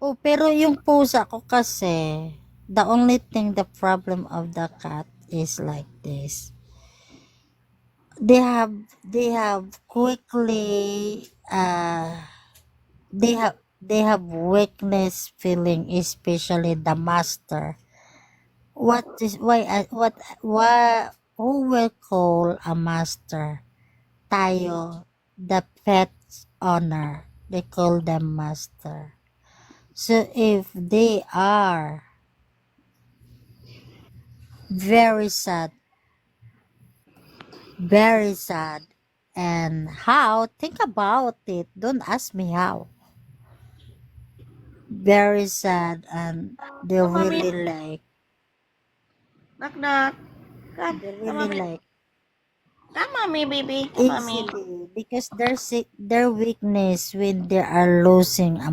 Oh, pero yung pusa ko kasi, the only thing, the problem of the cat is like this. They have, they have quickly, they have weakness feeling, especially the master. Who will call a master? Tayo, the pet's owner. They call them master. So if they are very sad, very sad, and how? Think about it. Don't ask me how. Very sad, and they Come, mommy. really like, Knock, knock. Come. they Come, really mommy. like Come, mommy, baby. Come, mommy. easily because their weakness when they are losing a